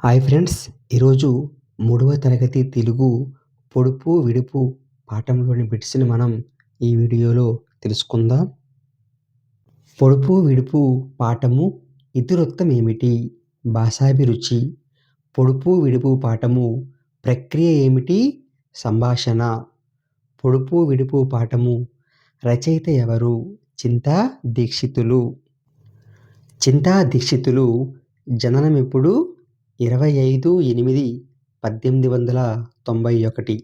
Hi friends! ఈరోజు మూడవ తరగతి తెలుగు పొడుపు, విడుపు పాఠంలోని బిట్స్‌ని మనం ఈ వీడియోలో తెలుసుకుందాం. పొడుపు, విడుపు పాఠము ఇతివృత్తం ఏమిటి? భాషాభిరుచి. పొడుపు, విడుపు పాఠము ప్రక్రియ ఏమిటి? సంభాషణ. పొడుపు, విడుపు పాఠము రచయిత ఎవరు? చింతా దీక్షితులు. చింతా దీక్షితులు జననమెప్పుడు? 25/8/1891.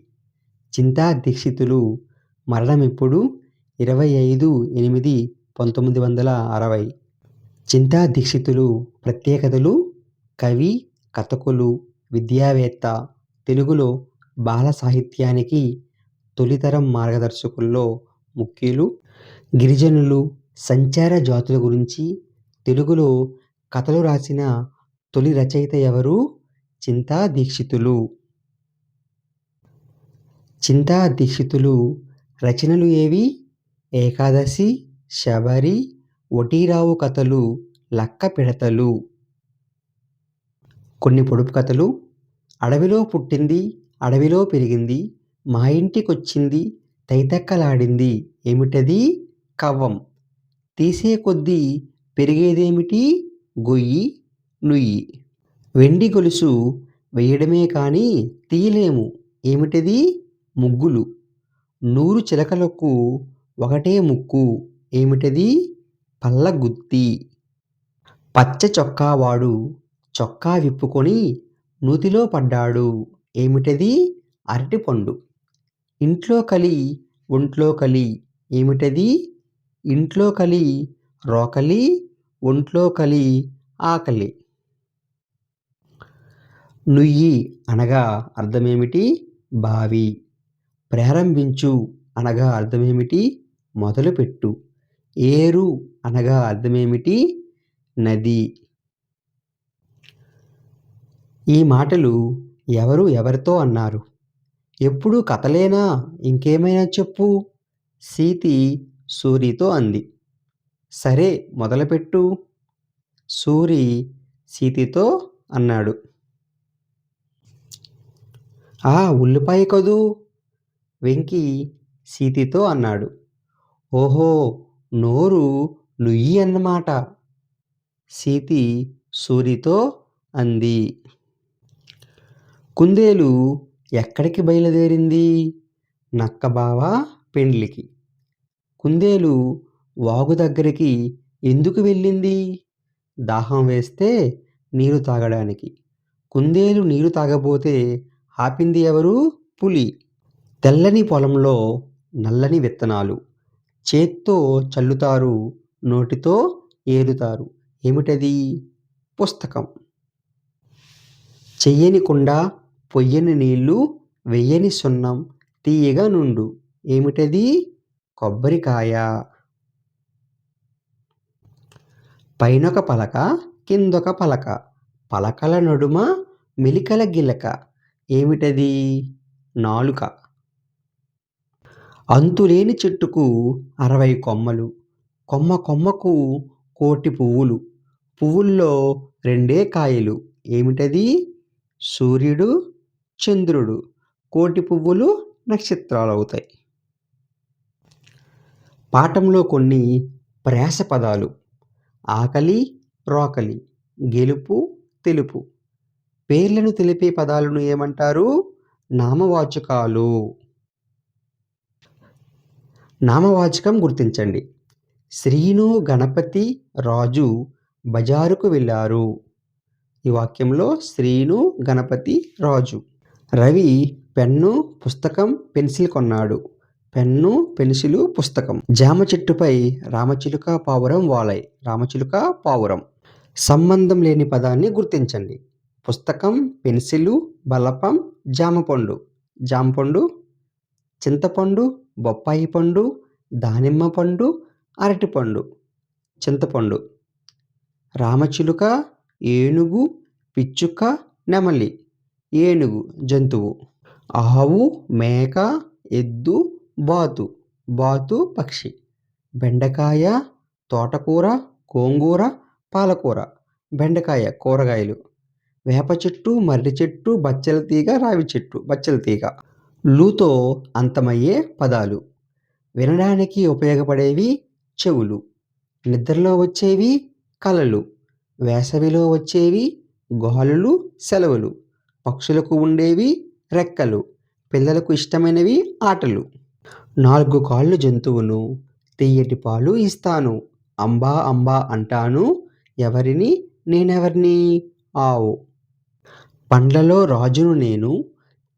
చింతా దీక్షితులు మరణమెప్పుడు? 25/8/1960. చింతా దీక్షితులు ప్రత్యేకతలు: కవి, కథకులు, విద్యావేత్త, తెలుగులో బాల సాహిత్యానికి తొలితరం మార్గదర్శకుల్లో ముఖ్యులు. గిరిజనులు, సంచార జాతుల గురించి తెలుగులో కథలు రాసిన తొలి రచయిత ఎవరు? చింతా దీక్షితులు. చింతా దీక్షితులు రచనలు ఏవి? ఏకాదశి, శబరి, ఒటీరావు కథలు, లక్కపిడతలు. కొన్ని పొడుపు కథలు: అడవిలో పుట్టింది, అడవిలో పెరిగింది, మా ఇంటికొచ్చింది, తైతక్కలాడింది, ఏమిటది? కవ్వం. తీసే కొద్దీ పెరిగేదేమిటి? గొయ్యి, నుయ్యి. వెండి గొలుసు వేయడమే కాని తీయలేము, ఏమిటది? ముగ్గులు. 100 చిలకలకు ఒకటే ముక్కు, ఏమిటది? పల్లగుత్తి. పచ్చ చొక్కావాడు చొక్కా విప్పుకొని నూతిలో పడ్డాడు, ఏమిటది? అరటిపండు. ఇంట్లో కలి, ఒంట్లో కలి, ఏమిటది? ఇంట్లో కలి రోకలి, ఒంట్లో కలి ఆకలి. నుయ్యి అనగా అర్థమేమిటి? బావి. ప్రారంభించు అనగా అర్థమేమిటి? మొదలుపెట్టు. ఏరు అనగా అర్థమేమిటి? నది. ఈ మాటలు ఎవరు ఎవరితో అన్నారు? ఎప్పుడూ కథలేనా? ఇంకేమైనా చెప్పు. సీతి సూరితో అంది. సరే మొదలుపెట్టు. సూరి సీతితో అన్నాడు. ఉల్లిపాయ కదూ! వెంకి సీతితో అన్నాడు. ఓహో, నోరు నుయ్యి అన్నమాట. సీతి సూరితో అంది. కుందేలు ఎక్కడికి బయలుదేరింది? నక్కబావ పెండ్లికి. కుందేలు వాగు దగ్గరికి ఎందుకు వెళ్ళింది? దాహం వేస్తే నీరు తాగడానికి. కుందేలు నీరు తాగబోతే ఆపింది ఎవరు? పులి. తెల్లని పొలంలో నల్లని విత్తనాలు. చేత్తో చల్లుతారు, నోటితో ఏరుతారు, ఏమిటది? పుస్తకం. చెయ్యని కుండ, పొయ్యని నీళ్లు, వెయ్యని సున్నం, తీయగా నుండు, ఏమిటది? కొబ్బరికాయ. పైనొక పలక, కిందొక పలక, పలకల నడుమ మెలికల గిలక, ఏమిటది? నాలుక. అంతులేని చెట్టుకు 60 కొమ్మలు, కొమ్మ కొమ్మకు కోటి పువ్వులు, పువ్వుల్లో 2 కాయలు, ఏమిటది? సూర్యుడు, చంద్రుడు. కోటి పువ్వులు నక్షత్రాలవుతాయి. పాఠంలో కొన్ని ప్రాస పదాలు: ఆకలి, రోకలి, గెలుపు, తెలుపు. పేర్లను తెలిపే పదాలను ఏమంటారు? నామవాచకాలు. నామవాచకం గుర్తించండి. శ్రీను, గణపతి, రాజు బజారుకు వెళ్ళారు. ఈ వాక్యంలో శ్రీను, గణపతి, రాజు. రవి పెన్ను, పుస్తకం, పెన్సిల్ కొన్నాడు. పెన్ను, పెన్సిలు, పుస్తకం. జామ చెట్టుపై రామచిలుక పావురం వాలాయి. రామచిలుక, పావురం. సంబంధం లేని పదాన్ని గుర్తించండి. పుస్తకం, పెన్సిలు, బలపం, జామపండు. జామపండు. చింతపండు, బొప్పాయి పండు, దానిమ్మ పండు, అరటిపండు. చింతపండు. రామచిలుక, ఏనుగు, పిచ్చుక, నెమలి. ఏనుగు జంతువు. ఆవు, మేక, ఎద్దు, బాతు. బాతు పక్షి. బెండకాయ, తోటకూర, గోంగూర, పాలకూర. బెండకాయ కూరగాయలు. వేప చెట్టు, మర్రి చెట్టు, బచ్చల తీగ, రావి చెట్టు, బచ్చల తీగ. లూతో అంతమయ్యే పదాలు. వినడానికి ఉపయోగపడేవి చెవులు, నిద్రలో వచ్చేవి కలలు, వేసవిలో వచ్చేవి గాలులు, సెలవులు, పక్షులకు ఉండేవి రెక్కలు, పిల్లలకు ఇష్టమైనవి ఆటలు. 4 కాళ్ళు జంతువును, తియ్యటి పాలు ఇస్తాను, అంబా అంబా అంటాను, ఎవరిని నేనెవర్ని? ఆవు. పండ్లలో రాజును నేను,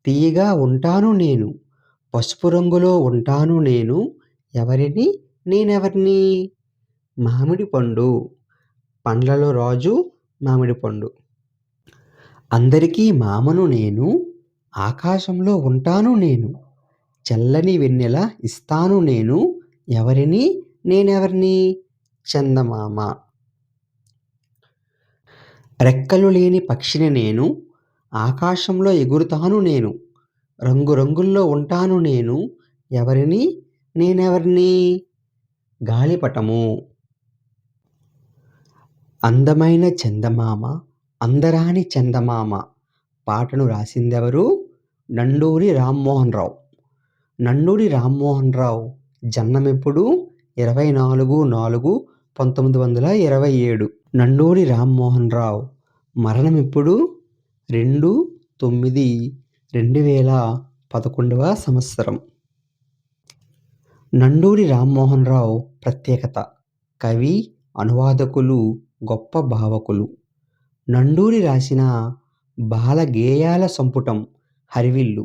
తియ్యగా ఉంటాను నేను, పసుపు రంగులో ఉంటాను నేను, ఎవరిని నేనెవర్ని? మామిడి పండు. పండ్లలో రాజు మామిడి పండు. అందరికీ మామను నేను, ఆకాశంలో ఉంటాను నేను, చల్లని వెన్నెల ఇస్తాను నేను, ఎవరిని నేనెవర్ని? చందమామ. రెక్కలు లేని పక్షిని నేను, ఆకాశంలో ఎగురుతాను నేను, రంగురంగుల్లో ఉంటాను నేను, ఎవరిని నేనెవర్ని? గాలిపటము. అందమైన చందమామ, అందరాని చందమామ పాటను రాసిందెవరు? నండూరి రామ్మోహన్ రావు. నండూరి రామ్మోహన్ రావు జన్మమెప్పుడు? 24/4/1927. నండూరి రామ్మోహన్ రావు మరణమెప్పుడు? 2/9/2011 సంవత్సరం. నండూరి రామ్మోహన్ రావు ప్రత్యేకత: కవి, అనువాదకులు, గొప్ప భావకులు. నండూరి రాసిన బాల గేయాల సంపుటం హరివిల్లు.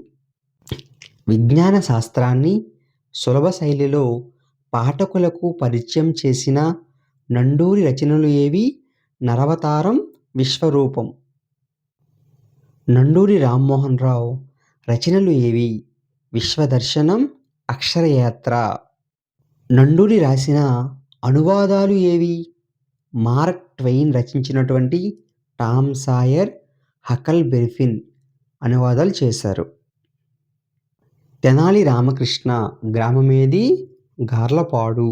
విజ్ఞాన శాస్త్రాన్ని సులభ శైలిలో పాఠకులకు పరిచయం చేసిన నండూరి రచనలు ఏవి? నరవతారం, విశ్వరూపం. నండూరి రామ్మోహన్ రావు రచనలు ఏవి? విశ్వదర్శనం, అక్షరయాత్ర. నండూరి రాసిన అనువాదాలు ఏవి? మార్క్ ట్వెయిన్ రచించినటువంటి టామ్ సాయర్, హకల్ బెర్రీ అనువాదాలు చేశారు. తెనాలి రామకృష్ణ గ్రామమేది? గార్లపాడు.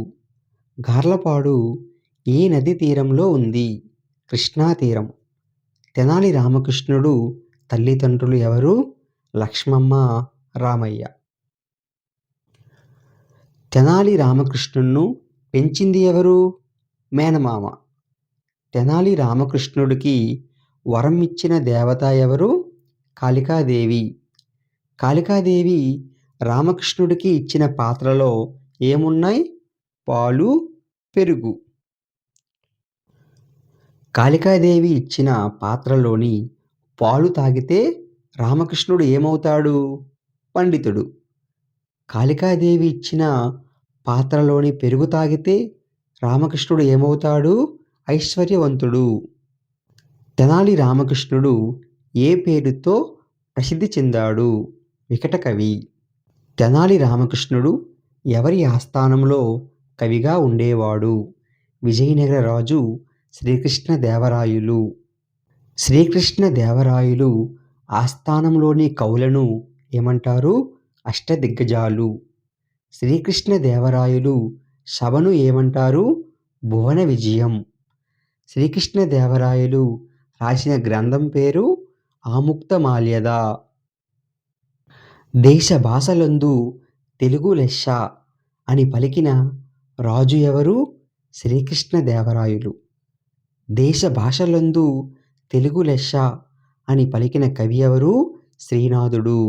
గార్లపాడు ఏ నది తీరంలో ఉంది? కృష్ణా తీరం. తెనాలి రామకృష్ణుడు తల్లిదండ్రులు ఎవరు? లక్ష్మమ్మ, రామయ్య. తెనాలి రామకృష్ణుణ్ణి పెంచింది ఎవరు? మేనమామ. తెనాలి రామకృష్ణుడికి వరం ఇచ్చిన దేవత ఎవరు? కాళికాదేవి. కాళికాదేవి రామకృష్ణుడికి ఇచ్చిన పాత్రలో ఏమున్నాయి? పాలు, పెరుగు. కాళికాదేవి ఇచ్చిన పాత్రలోని పాలు తాగితే రామకృష్ణుడు ఏమవుతాడు? పండితుడు. కాళికాదేవి ఇచ్చిన పాత్రలోని పెరుగు తాగితే రామకృష్ణుడు ఏమవుతాడు? ఐశ్వర్యవంతుడు. తెనాలి రామకృష్ణుడు ఏ పేరుతో ప్రసిద్ధి చెందాడు? వికటకవి. తెనాలి రామకృష్ణుడు ఎవరి ఆస్థానంలో కవిగా ఉండేవాడు? విజయనగర రాజు శ్రీకృష్ణదేవరాయలు. శ్రీకృష్ణదేవరాయలు ఆస్థానంలోని కవులను ఏమంటారు? అష్టదిగ్గజాలు. శ్రీకృష్ణదేవరాయలు సభను ఏమంటారు? భువన విజయం. శ్రీకృష్ణదేవరాయలు రాసిన గ్రంథం పేరు ఆముక్తమాల్యద. దేశ భాషలందు తెలుగు లెస్స అని పలికిన రాజు ఎవరు? శ్రీకృష్ణదేవరాయలు. దేశ భాషలందు తెలుగు లెస్స అని పలికిన కవి ఎవరు? శ్రీనాథుడు.